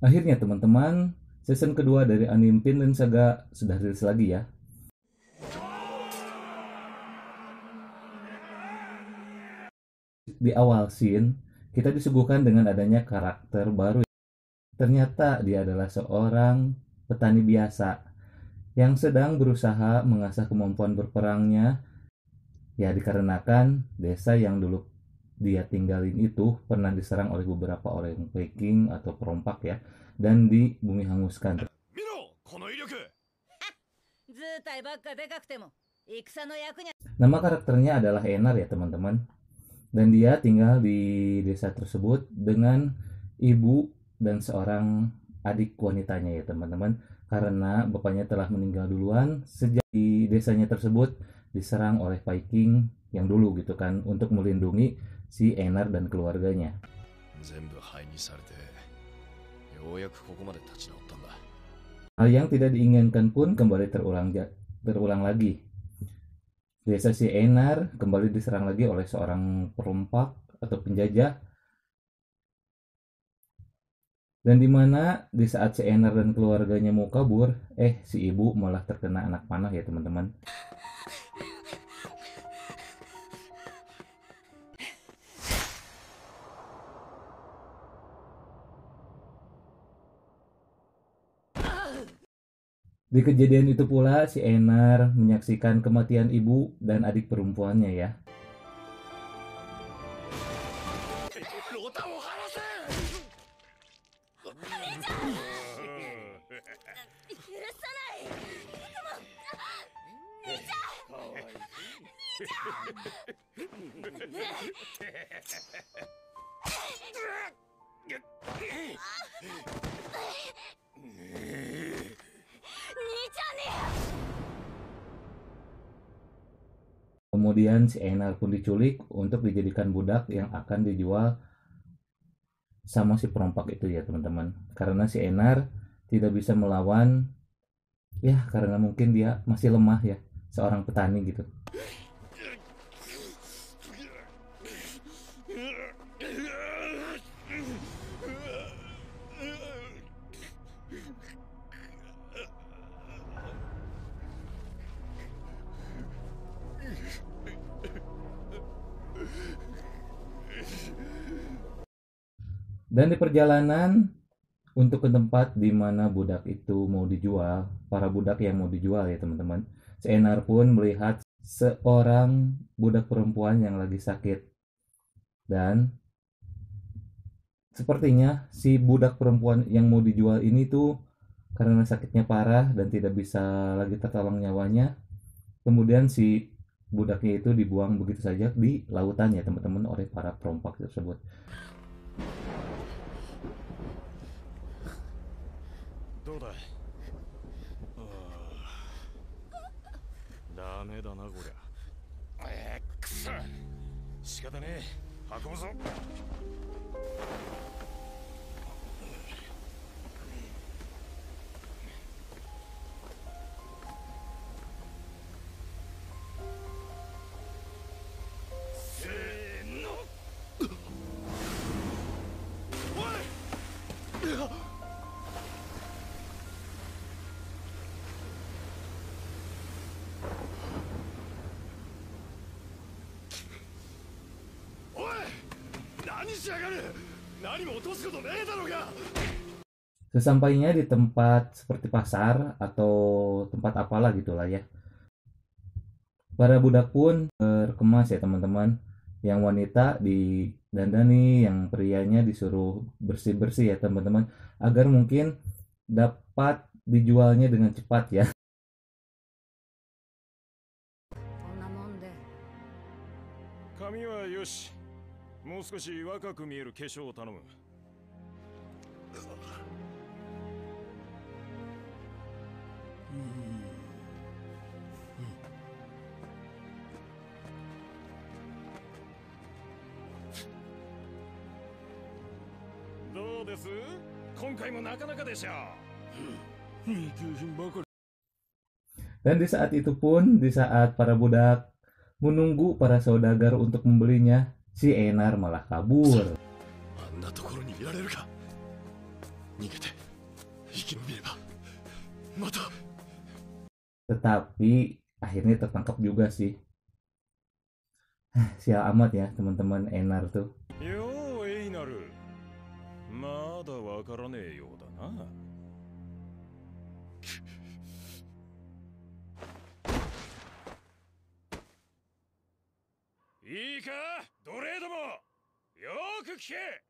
Akhirnya teman-teman, season kedua dari anime Vinland Saga sudah rilis lagi ya. Di awal scene, kita disuguhkan dengan adanya karakter baru. Ternyata dia adalah seorang petani biasa yang sedang berusaha mengasah kemampuan berperangnya. Ya dikarenakan desa yang dulu dia tinggalin itu pernah diserang oleh beberapa orang Viking atau perompak ya, dan di bumi hanguskan. Nama karakternya adalah Enar ya teman-teman. Dan dia tinggal di desa tersebut dengan ibu dan seorang adik wanitanya ya teman-teman. Karena bapaknya telah meninggal duluan sejak di desanya tersebut diserang oleh Viking yang dulu gitu kan, untuk melindungi si Enar dan keluarganya. Hal yang tidak diinginkan pun kembali terulang lagi. Desa si Enar kembali diserang lagi oleh seorang perompak atau penjajah. Dan dimana di saat si Enar dan keluarganya mau kabur, si ibu malah terkena anak panah ya teman-teman. Di kejadian itu pula si Enar menyaksikan kematian ibu dan adik perempuannya ya. Kemudian si Enar pun diculik untuk dijadikan budak yang akan dijual sama si perompak itu ya teman-teman. Karena si Enar tidak bisa melawan, ya karena mungkin dia masih lemah ya, seorang petani gitu. Dan di perjalanan untuk ke tempat di mana budak itu mau dijual, para budak yang mau dijual ya teman-teman, si Enar pun melihat seorang budak perempuan yang lagi sakit. Dan sepertinya si budak perempuan yang mau dijual ini tuh karena sakitnya parah dan tidak bisa lagi tertolong nyawanya, kemudian si budaknya itu dibuang begitu saja di lautan ya teman-teman oleh para perompak tersebut. どうだい。ダメだなこりゃ。くそ。仕方ねえ。運ぶぞ。せーの。おい。 Sesampainya di tempat seperti pasar atau tempat apalah gitulah ya, para budak pun berkemas ya teman-teman. Yang wanita didandani, yang prianya disuruh bersih-bersih ya teman-teman, agar mungkin dapat dijualnya dengan cepat ya. Kami wa yoshi. もう少し若く見える化粧を頼む。どうです？今回もなかなかでしょう。Dan di saat itu pun, di saat para budak menunggu para saudagar untuk membelinya, si Enar malah kabur. 逃げて生き延びればまた。 Tetapi akhirnya tertangkap juga sih. Sial amat ya teman-teman Enar tuh. ようエイナル、まだわからねえようだな。いいか奴隷ども、よーく聞け。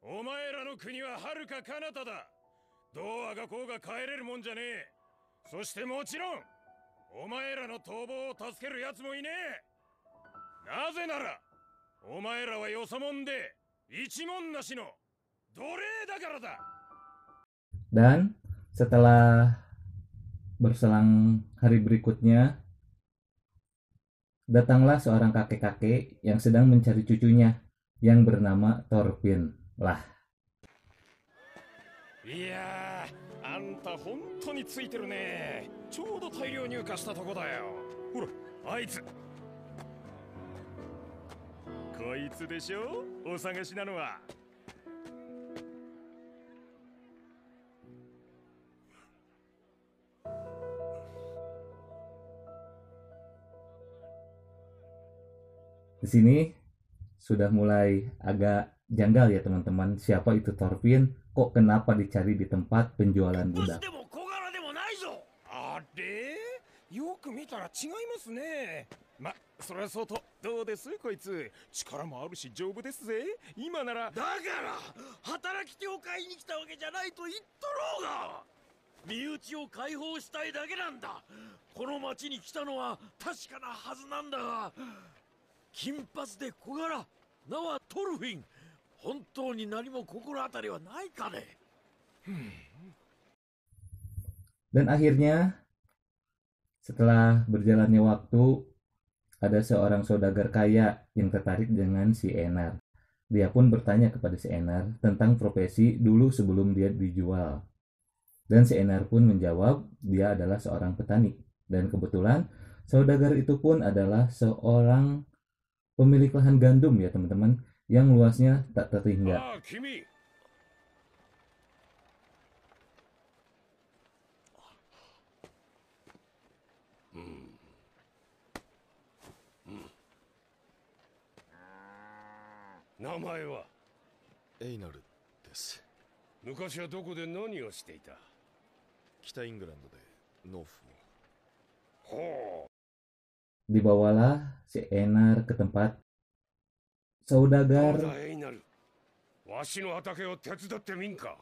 お前らの国は遥か彼方だ。どうあがこうが帰れるもんじゃねえ。そしてもちろんお前らの逃亡を助けるやつもいねえ。なぜならお前らはよそもんで一文なしの奴隷だからだ。 Dan setelah berselang hari berikutnya, datanglah seorang kakek-kakek yang sedang mencari cucunya yang bernama Thorfinn. Lah, いやー、あんた本当についてるね。ちょうど大量入荷したとこだよ。ほら、あいつ。こいつでしょ、お探しなのは。di sini sudah mulai agak janggal ya teman-teman. Siapa itu Thorfinn? Kok kenapa dicari di tempat penjualan budak? でも小柄でもないぞ。あれ、よく見たら違いますね。ま、そりゃそうと。どうですこいつ。力もあるし丈夫ですぜ。今なら。だから働き手を買いに来たわけじゃないと言っとろうが。身内を解放したいだけなんだ。この町に来たのは確かなはずなんだが、金髪で小柄、名はトルフィン。本当に何も心当たりはないかね。 Dan akhirnya setelah berjalannya waktu, ada seorang saudagar kaya yang tertarik dengan si Enar. Dia pun bertanya kepada si Enar tentang profesi dulu sebelum dia dijual. Dan si Enar pun menjawab dia adalah seorang petani. Dan kebetulan saudagar itu pun adalah seorang pemilik lahan gandum ya teman-teman, yang luasnya tak terhingga. Namae wa Einaru desu. 昔はどこで何をしていた？北イングランドで農夫を。ほう。 Dibawalah si Enar ke tempat saudagar. エイナル、わしの畑を手伝ってみんか。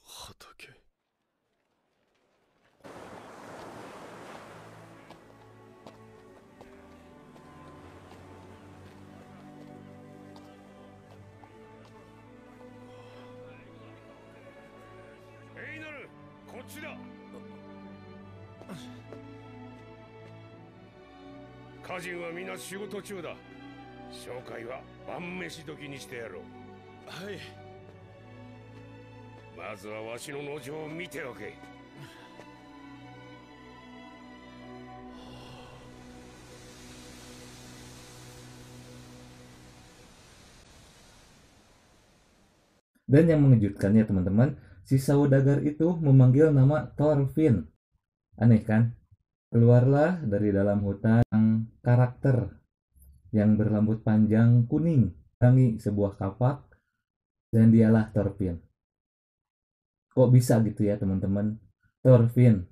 畑。エイナル、こっちだ。家人は皆仕事中だ。紹介は晩飯時にしてやろう。はい。まずはわしの農場を見ておけ。Dan yang mengejutkannya teman-teman, si saudagar itu memanggil nama Thorfinn. Aneh kan? Keluarlah dari dalam hutan karakter yang berambut panjang kuning, tangi sebuah kapak, dan dialah Thorfinn. Kok bisa gitu ya teman-teman? Thorfinn,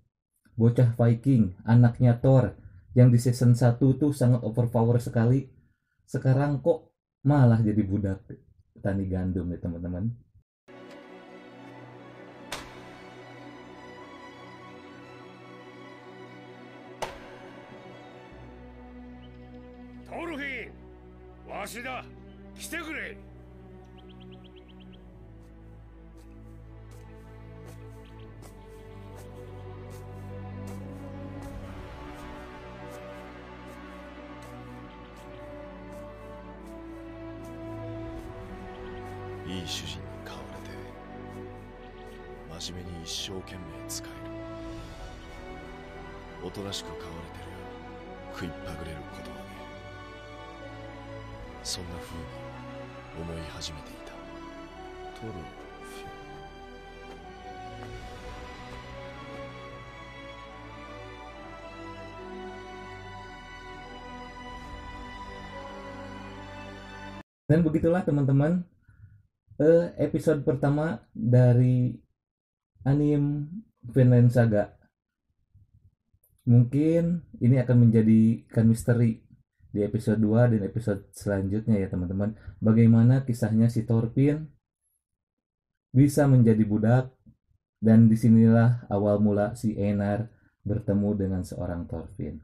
bocah Viking, anaknya Thor, yang di season 1 tuh sangat overpower sekali. Sekarang kok malah jadi budak petani gandum ya teman-teman. Thorfinn、わしだ。来てくれ。いい主人に飼われて真面目に一生懸命使える。おとなしく飼われてるよ。食いっぱぐれることはね。そんな風に思い始めていた。トロフィー。Dan begitulah teman-teman, episode pertama dari anime Vinland Saga. Mungkin ini akan menjadikan misteri di episode 2 dan episode selanjutnya ya teman-teman. Bagaimana kisahnya si Thorfinn bisa menjadi budak, dan disinilah awal mula si Einar bertemu dengan seorang Thorfinn.